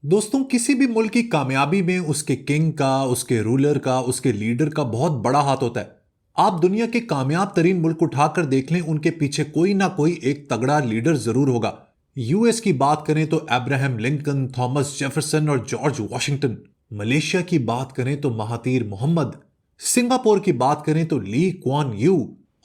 दोस्तों, किसी भी मुल्क की कामयाबी में उसके किंग का, उसके रूलर का, उसके लीडर का बहुत बड़ा हाथ होता है। आप दुनिया के कामयाब तरीन मुल्क उठाकर देख लें, उनके पीछे कोई ना कोई एक तगड़ा लीडर जरूर होगा। यूएस की बात करें तो अब्राहम लिंकन, थॉमस जेफरसन और जॉर्ज वॉशिंगटन। मलेशिया की बात करें तो महातीर मोहम्मद। सिंगापुर की बात करें तो ली क्वान यू।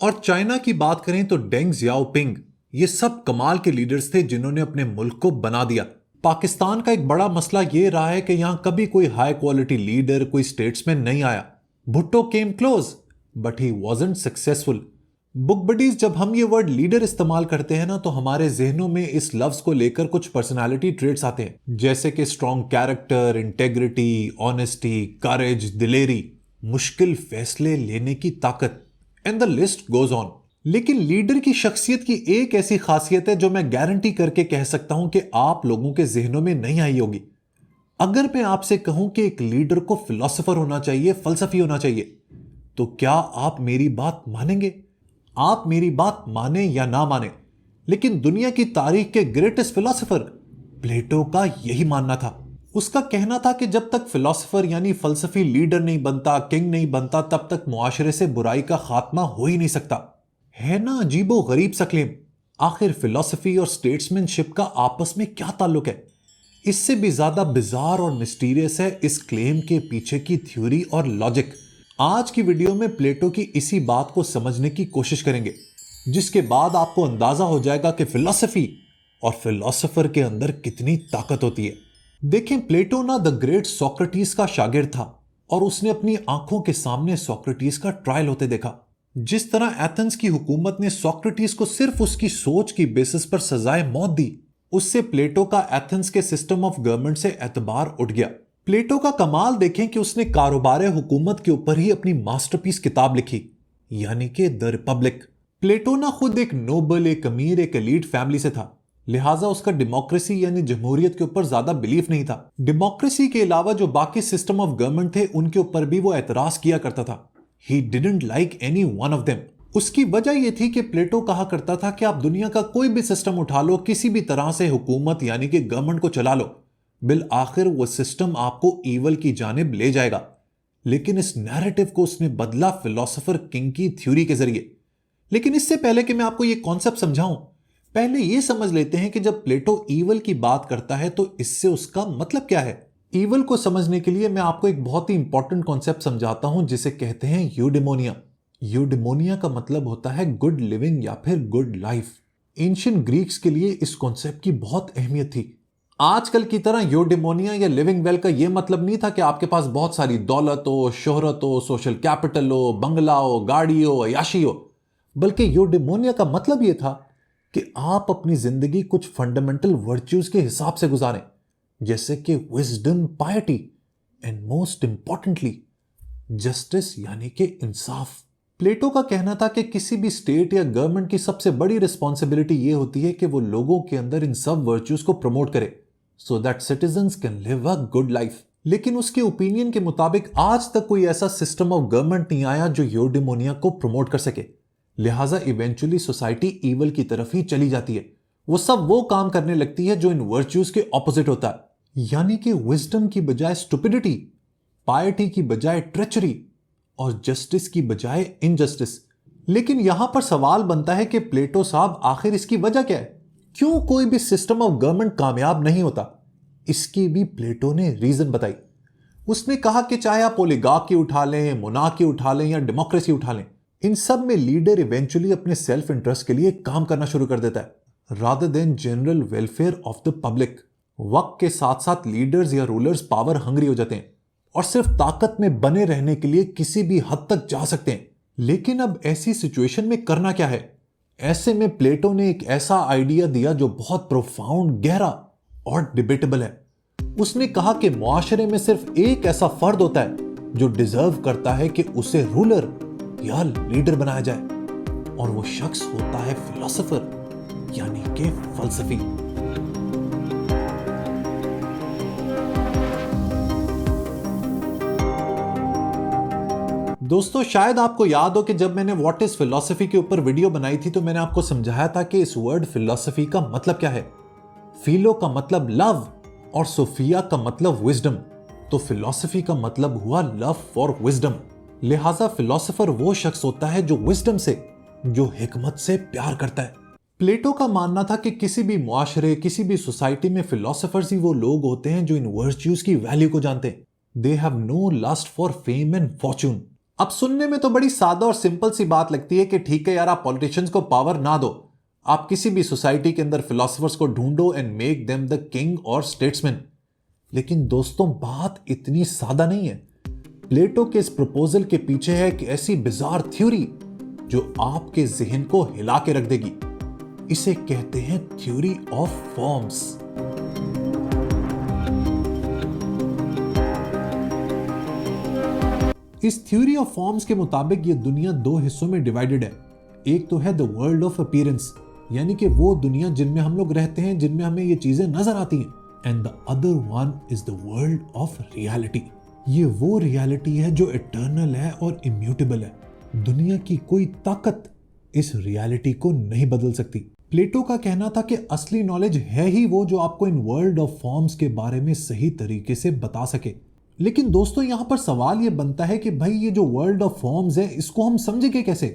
और चाइना की बात करें तो डेंग जियाओपिंग। ये सब कमाल के लीडर्स थे जिन्होंने अपने मुल्क को बना दिया। पाकिस्तान का एक बड़ा मसला यह रहा है कि यहां कभी कोई हाई क्वालिटी लीडर, कोई स्टेट्समैन नहीं आया। Bhutto came close but he wasn't successful. Book buddies, जब हम ये वर्ड लीडर इस्तेमाल करते हैं ना, तो हमारे जहनों में इस लफ्ज को लेकर कुछ पर्सनालिटी ट्रेट्स आते हैं, जैसे कि स्ट्रॉन्ग कैरेक्टर, इंटेग्रिटी, ऑनेस्टी, करेज, दिलेरी, मुश्किल फैसले लेने की ताकत, and the list goes on. लेकिन लीडर की शख्सियत की एक ऐसी खासियत है जो मैं गारंटी करके कह सकता हूं कि आप लोगों के जहनों में नहीं आई होगी। अगर मैं आपसे कहूं कि एक लीडर को फिलोसोफर होना चाहिए, फलसफी होना चाहिए, तो क्या आप मेरी बात मानेंगे? आप मेरी बात माने या ना माने, लेकिन दुनिया की तारीख के ग्रेटेस्ट फिलोसोफर प्लेटो का यही मानना था। उसका कहना था कि जब तक फिलोसोफर यानी फलसफी लीडर नहीं बनता, किंग नहीं बनता, तब तक मुआशरे से बुराई का खात्मा हो ही नहीं सकता। है ना अजीबो गरीब सा क्लेम। आखिर फिलॉसफी और स्टेट्समैनशिप का आपस में क्या ताल्लुक है? इससे भी ज्यादा बिजार और मिस्टीरियस है इस क्लेम के पीछे की थ्योरी और लॉजिक। आज की वीडियो में प्लेटो की इसी बात को समझने की कोशिश करेंगे, जिसके बाद आपको अंदाजा हो जाएगा कि फिलॉसफी और फिलोसोफर के अंदर कितनी ताकत होती है। देखें, प्लेटो ना द ग्रेट सोक्रेटिस का शागिर्द था और उसने अपनी आंखों के सामने सोक्रेटिस का ट्रायल होते देखा। जिस तरह एथेंस की हुकूमत ने सोक्रेटिस को सिर्फ उसकी सोच की बेसिस पर सजाए मौत दी, उससे प्लेटो का एथेंस के सिस्टम ऑफ गवर्नमेंट से एतबार उठ गया। प्लेटो का कमाल देखें कि उसने कारोबार हुकूमत के ऊपर ही अपनी मास्टरपीस किताब लिखी, यानी कि द रिपब्लिक। प्लेटो ना खुद एक नोबल, एक अमीर, एक एलीट फैमिली से था, लिहाजा उसका डेमोक्रेसी यानी जमहूरियत के ऊपर ज्यादा बिलीफ नहीं था। डेमोक्रेसी के अलावा जो बाकी सिस्टम ऑफ गवर्नमेंट थे उनके ऊपर भी वो एतराज किया करता था। He didn't like any one of them. उसकी वजह यह थी कि प्लेटो कहा करता था कि आप दुनिया का कोई भी सिस्टम उठा लो, किसी भी तरह से हुकूमत यानी कि गवर्नमेंट को चला लो, बिल आखिर वो सिस्टम आपको ईवल की जानिब ले जाएगा। लेकिन इस नैरेटिव को उसने बदला फिलोसोफर किंग की थ्योरी के जरिए। लेकिन इससे पहले कि मैं आपको ये कॉन्सेप्ट समझाऊं, पहले ये समझ लेते हैं कि जब प्लेटो ईवल की बात करता है तो इससे उसका मतलब क्या है। ईवल को समझने के लिए मैं आपको एक बहुत ही इंपॉर्टेंट कॉन्सेप्ट समझाता हूं, जिसे कहते हैं यूडेमोनिया। यूडेमोनिया का मतलब होता है गुड लिविंग या फिर गुड लाइफ। एंशिएंट ग्रीक्स के लिए इस कॉन्सेप्ट की बहुत अहमियत थी। आजकल की तरह यूडेमोनिया या लिविंग वेल का यह मतलब नहीं था कि आपके पास बहुत सारी दौलत हो, शोहरत हो, सोशल कैपिटल हो, बंगला हो, गाड़ी हो, अयाशी हो, बल्कि यूडेमोनिया का मतलब यह था कि आप अपनी जिंदगी कुछ फंडामेंटल वर्च्यूज के हिसाब से गुजारें, जैसे कि wisdom, piety and most importantly justice यानी कि इंसाफ। प्लेटो का कहना था कि किसी भी स्टेट या गवर्नमेंट की सबसे बड़ी रिस्पॉन्सिबिलिटी यह होती है कि वो लोगों के अंदर इन सब वर्च्यूज को प्रमोट करे so that citizens can live a good life. लेकिन उसके ओपिनियन के मुताबिक आज तक कोई ऐसा सिस्टम ऑफ गवर्नमेंट नहीं आया जो यूडेमोनिया को प्रमोट कर सके। लिहाजा इवेंचुअली सोसाइटी ईवल की तरफ ही चली जाती है। वो सब वो काम करने लगती है जो इन वर्च्यूज के ऑपोजिट होता है, यानी कि विजडम की बजाय स्टुपिडिटी, पायटी की बजाय ट्रेचरी और जस्टिस की बजाय इनजस्टिस। लेकिन यहां पर सवाल बनता है कि प्लेटो साहब, आखिर इसकी वजह क्या है? क्यों कोई भी सिस्टम ऑफ गवर्नमेंट कामयाब नहीं होता? इसकी भी प्लेटो ने रीजन बताई। उसने कहा कि चाहे आप ओलिगार्की उठा लें, मोनार्की उठा लें या डेमोक्रेसी उठा लें, इन सब में लीडर इवेंचुअली अपने सेल्फ इंटरेस्ट के लिए काम करना शुरू कर देता है rather than general welfare of the public. वक्त के साथ साथ लीडर्स या रूलर्स पावर हंग्री हो जाते हैं और सिर्फ ताकत में बने रहने के लिए किसी भी हद तक जा सकते हैं। लेकिन अब ऐसी सिचुएशन में करना क्या है? ऐसे में प्लेटो ने एक ऐसा आइडिया दिया जो बहुत प्रोफाउंड, गहरा और डिबेटेबल है। उसने कहा कि मुआशरे में सिर्फ एक ऐसा फर्द होता है जो डिजर्व करता है कि उसे रूलर या लीडर बनाया जाए, और वो शख्स होता है फिलोसोफर यानी कि फलसफी। दोस्तों, शायद आपको याद हो कि जब मैंने व्हाट इज फिलोसफी के ऊपर वीडियो बनाई थी तो मैंने आपको समझाया था कि इस वर्ड फिलोसफी का मतलब क्या है। फिलो का मतलब लव और सोफिया का मतलब विजडम, तो फिलॉसफी का मतलब हुआ लव फॉर विजडम। लिहाजा फिलोसोफर वो शख्स होता है जो विजडम से, जो हिकमत से प्यार करता है। प्लेटो का मानना था कि किसी भी मुआशरे, किसी भी सोसाइटी में फिलोसोफर्स ही वो लोग होते हैं जो इन वर्च्यूज की वैल्यू को जानते हैं। They have no lust for fame and fortune. अब सुनने में तो बड़ी सादा और सिंपल सी बात लगती है कि ठीक है यार, आप पॉलिटिशियंस को पावर ना दो, आप किसी भी सोसाइटी के अंदर फिलोसोफर्स को ढूंढो and make them the king और स्टेट्समैन। लेकिन दोस्तों, बात इतनी सादा नहीं है। प्लेटो के इस प्रपोजल के पीछे है एक ऐसी बिजार थ्योरी जो आपके जहन को हिला के रख देगी। इसे कहते हैं थ्योरी ऑफ फॉर्म्स। इस थ्योरी ऑफ फॉर्म्स के मुताबिक ये दुनिया दो हिस्सों में डिवाइडेड है। एक तो है द वर्ल्ड ऑफ अपीयरेंस, यानी कि वो दुनिया जिनमें हम लोग रहते हैं, जिनमें हमें ये चीजें नजर आती हैं, and the other one is the world of reality. ये वो रियलिटी है जो इटर्नल है और इम्यूटेबल है। दुनिया की कोई ताकत इस रियलिटी को नहीं बदल सकती। प्लेटो का कहना था कि असली नॉलेज है ही वो जो आपको इन वर्ल्ड ऑफ फॉर्म्स के बारे में सही तरीके से बता सके। लेकिन दोस्तों, यहां पर सवाल यह बनता है कि भाई ये जो वर्ल्ड ऑफ फॉर्म्स है, इसको हम समझेंगे कैसे?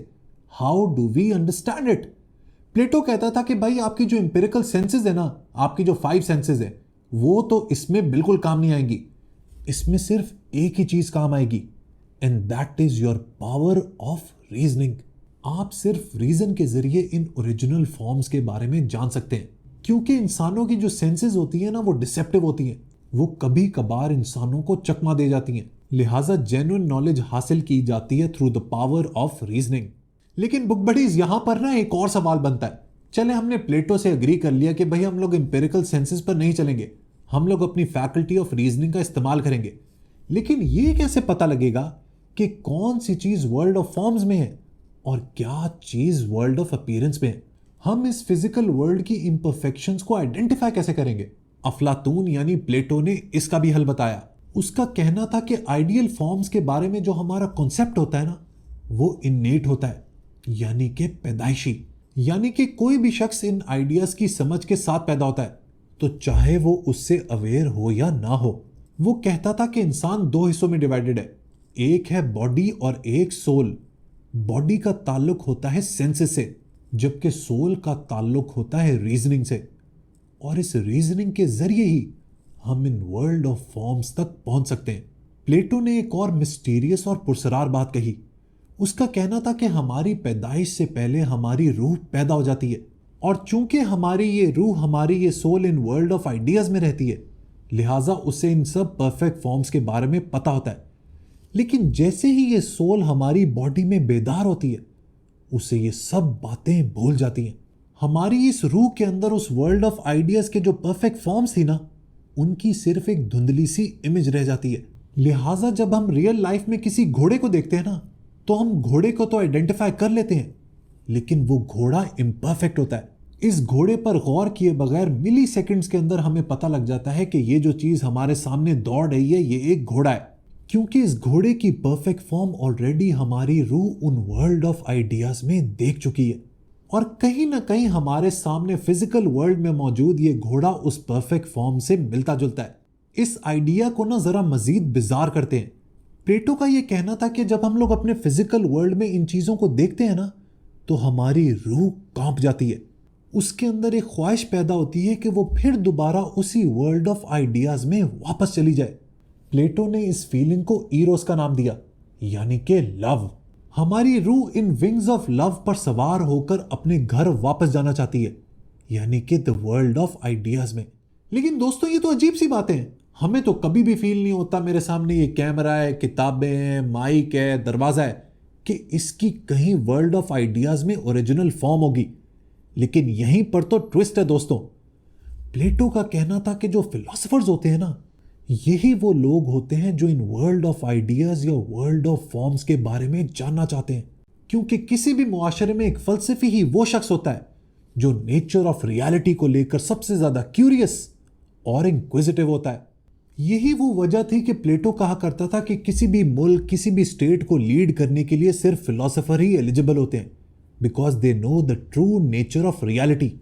How do we understand it? Plato कहता था कि भाई आपकी जो इंपेरिकल सेंसेस है ना, आपकी जो 5 सेंसेस है, वो तो इसमें बिल्कुल काम नहीं आएंगी। इसमें सिर्फ एक ही चीज काम आएगी, and that is your power of reasoning. आप सिर्फ रीजन के जरिए इन ओरिजिनल फॉर्म्स के बारे में जान सकते हैं, क्योंकि इंसानों की जो सेंसेस होती है ना, वो डिसेप्टिव होती हैं। वो कभी कभार इंसानों को चकमा दे जाती हैं। लिहाजा जेन्युइन नॉलेज हासिल की जाती है through the power of reasoning. लेकिन बुक बडीज, यहां पर ना एक और सवाल बनता है। चले, हमने प्लेटो से एग्री कर लिया कि भाई हम लोग इंपेरिकल सेंसेस पर नहीं चलेंगे, हम लोग अपनी फैकल्टी ऑफ रीजनिंग का इस्तेमाल करेंगे। लेकिन ये कैसे पता लगेगा कि कौन सी चीज वर्ल्ड ऑफ फॉर्म्स में है और क्या चीज वर्ल्ड ऑफ अपीयरेंस में है? हम इस फिजिकल वर्ल्ड की इम्परफेक्शंस को आइडेंटिफाई कैसे करेंगे? अफलातून यानी प्लेटो ने इसका भी हल बताया। उसका कहना था कि आइडियल फॉर्म्स के बारे में जो हमारा कॉन्सेप्ट होता है ना, वो इन्नेट होता है, यानी कि पैदाइशी। यानी कि कोई भी शख्स इन आइडियाज की समझ के साथ पैदा होता है, तो चाहे वो उससे अवेयर हो या ना हो। वो कहता था कि इंसान 2 हिस्सों में डिवाइडेड है, एक है बॉडी और एक सोल। बॉडी का ताल्लुक होता है सेंसेस से, जबकि सोल का ताल्लुक होता है रीजनिंग से। और इस रीजनिंग के जरिए ही हम इन वर्ल्ड ऑफ फॉर्म्स तक पहुंच सकते हैं। प्लेटो ने एक और मिस्टीरियस और पुरसरार बात कही। उसका कहना था कि हमारी पैदाइश से पहले हमारी रूह पैदा हो जाती है, और चूंकि हमारी ये रूह, हमारी ये soul in world of ideas में रहती है, लिहाजा उसे इन सब परफेक्ट फॉर्म्स के बारे में पता होता है। लेकिन जैसे ही ये सोल हमारी बॉडी में बेदार होती है, उसे ये सब बातें भूल जाती हैं। हमारी इस रूह के अंदर उस वर्ल्ड ऑफ आइडियाज के जो परफेक्ट फॉर्म्स थी ना, उनकी सिर्फ एक धुंधली सी इमेज रह जाती है। लिहाजा जब हम रियल लाइफ में किसी घोड़े को देखते हैं ना, तो हम घोड़े को तो आइडेंटिफाई कर लेते हैं, लेकिन वो घोड़ा इम्परफेक्ट होता है। इस घोड़े पर गौर किए बगैर मिली सेकेंड्स के अंदर हमें पता लग जाता है कि ये जो चीज हमारे सामने दौड़ रही है, ये एक घोड़ा है, क्योंकि इस घोड़े की परफेक्ट फॉर्म ऑलरेडी हमारी रूह उन वर्ल्ड ऑफ आइडियाज में देख चुकी है। और कहीं ना कहीं हमारे सामने फिजिकल वर्ल्ड में मौजूद ये घोड़ा उस परफेक्ट फॉर्म से मिलता जुलता है। इस आइडिया को ना जरा मजीद बिजार करते हैं। प्लेटो का ये कहना था कि जब हम लोग अपने फिजिकल वर्ल्ड में इन चीजों को देखते हैं ना, तो हमारी रूह कांप जाती है। उसके अंदर एक ख्वाहिश पैदा होती है कि वो फिर दोबारा उसी वर्ल्ड ऑफ आइडियाज में वापस चली जाए। प्लेटो ने इस फीलिंग को ईरोस का नाम दिया, यानी कि लव। हमारी रूह इन विंग्स ऑफ लव पर सवार होकर अपने घर वापस जाना चाहती है, यानी कि द वर्ल्ड ऑफ आइडियाज में। लेकिन दोस्तों, ये तो अजीब सी बातें हैं। हमें तो कभी भी फील नहीं होता मेरे सामने ये कैमरा है, किताबें हैं, माइक है, दरवाजा है, कि इसकी कहीं वर्ल्ड ऑफ आइडियाज में ओरिजिनल फॉर्म होगी। लेकिन यहीं पर तो ट्विस्ट है दोस्तों। प्लेटो का कहना था कि जो फिलोसोफर्स होते हैं ना, यही वो लोग होते हैं जो इन वर्ल्ड ऑफ आइडियाज या वर्ल्ड ऑफ फॉर्म्स के बारे में जानना चाहते हैं, क्योंकि किसी भी मुआशरे में एक फलसफी ही वो शख्स होता है जो नेचर ऑफ रियलिटी को लेकर सबसे ज्यादा क्यूरियस और इंक्विजिटिव होता है। यही वो वजह थी कि प्लेटो कहा करता था कि किसी भी मुल्क, किसी भी स्टेट को लीड करने के लिए सिर्फ फिलोसोफर ही एलिजिबल होते हैं, because they know the true nature of reality.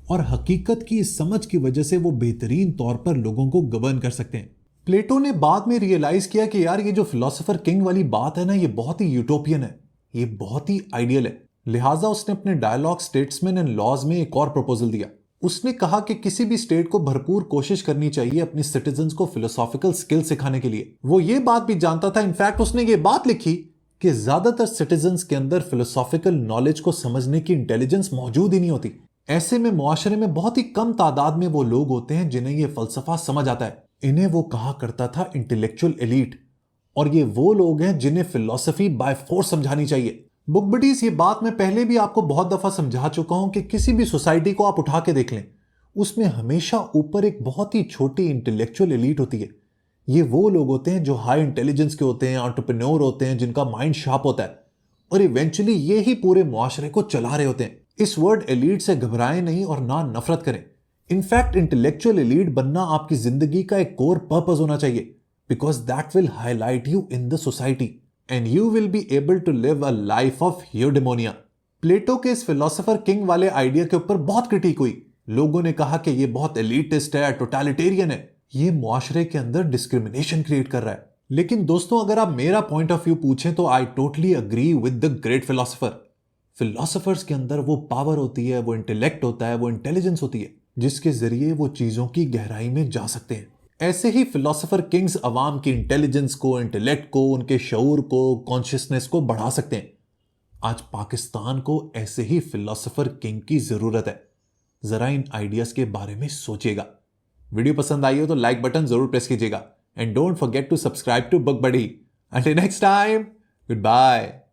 और हकीकत की इस समझ की वजह से वो बेहतरीन तौर पर लोगों को गवर्न कर सकते हैं। प्लेटो ने बाद में रियलाइज किया कि यार ये जो फिलोसोफर किंग वाली बात है ना, ये बहुत ही यूटोपियन है, ये बहुत ही आइडियल है। लिहाजा उसने अपने डायलॉग स्टेट्समैन एंड लॉज में एक और प्रपोजल दिया। उसने कहा कि किसी भी स्टेट को भरपूर कोशिश करनी चाहिए अपने सिटीजन्स को फिलोसॉफिकल स्किल सिखाने के लिए। वो ये बात भी जानता था, इनफैक्ट उसने ये बात लिखी कि ज्यादातर सिटीजन्स के अंदर फिलोसॉफिकल नॉलेज को समझने की इंटेलिजेंस मौजूद ही नहीं होती। ऐसे में मुआशरे में बहुत ही कम तादाद में वो लोग होते हैं जिन्हें ये फलसफा समझ आता है। इन्हें वो कहा करता था इंटेलेक्चुअल एलीट, और ये वो लोग हैं जिन्हें फिलॉसफी बाय फोर्स समझानी चाहिए। बुक बडीज, ये बात मैं पहले भी आपको बहुत दफा समझा चुका हूं कि किसी भी सोसाइटी को आप उठा के देख लें, उसमें हमेशा ऊपर एक बहुत ही छोटी इंटेलेक्चुअल एलीट होती है। ये वो लोग होते हैं जो हाई इंटेलिजेंस के होते हैं, एंटरप्रेन्योर होते हैं, जिनका माइंड शार्प होता है, और इवेंचुअली ये ही पूरे मुआशरे को चला रहे होते हैं। इस वर्ड एलीट से घबराएं नहीं और ना नफरत करें। इनफैक्ट इंटेलेक्चुअल एलीट बनना आपकी जिंदगी का एक कोर पर्पस होना चाहिए, because that will highlight you in the society and you will be able to live a life of eudaimonia. Plato के इस फिलोसोफर किंग वाले आइडिया के ऊपर बहुत क्रिटिक हुई। लोगों ने कहा कि ये बहुत एलिटिस्ट है, टोटलिटेरियन है, ये मुआशरे के अंदर डिस्क्रिमिनेशन क्रिएट कर रहा है। लेकिन दोस्तों, अगर आप मेरा पॉइंट ऑफ व्यू पूछें तो I totally agree with the great philosopher. Philosophers के अंदर वो पावर होती है, वो इंटेलेक्ट होता है, वो इंटेलिजेंस होती है, जिसके जरिए वो चीजों की गहराई में जा सकते हैं। ऐसे ही फिलोसोफर किंग्स अवाम की इंटेलिजेंस को, इंटेलेक्ट को, उनके शऊर को, कॉन्शियसनेस को बढ़ा सकते हैं। आज पाकिस्तान को ऐसे ही फिलोसोफर किंग की जरूरत है। जरा इन आइडियाज के बारे में सोचिएगा। वीडियो पसंद आई हो तो लाइक बटन जरूर प्रेस कीजिएगा and don't forget to subscribe to Book Buddy. Until next time, good bye.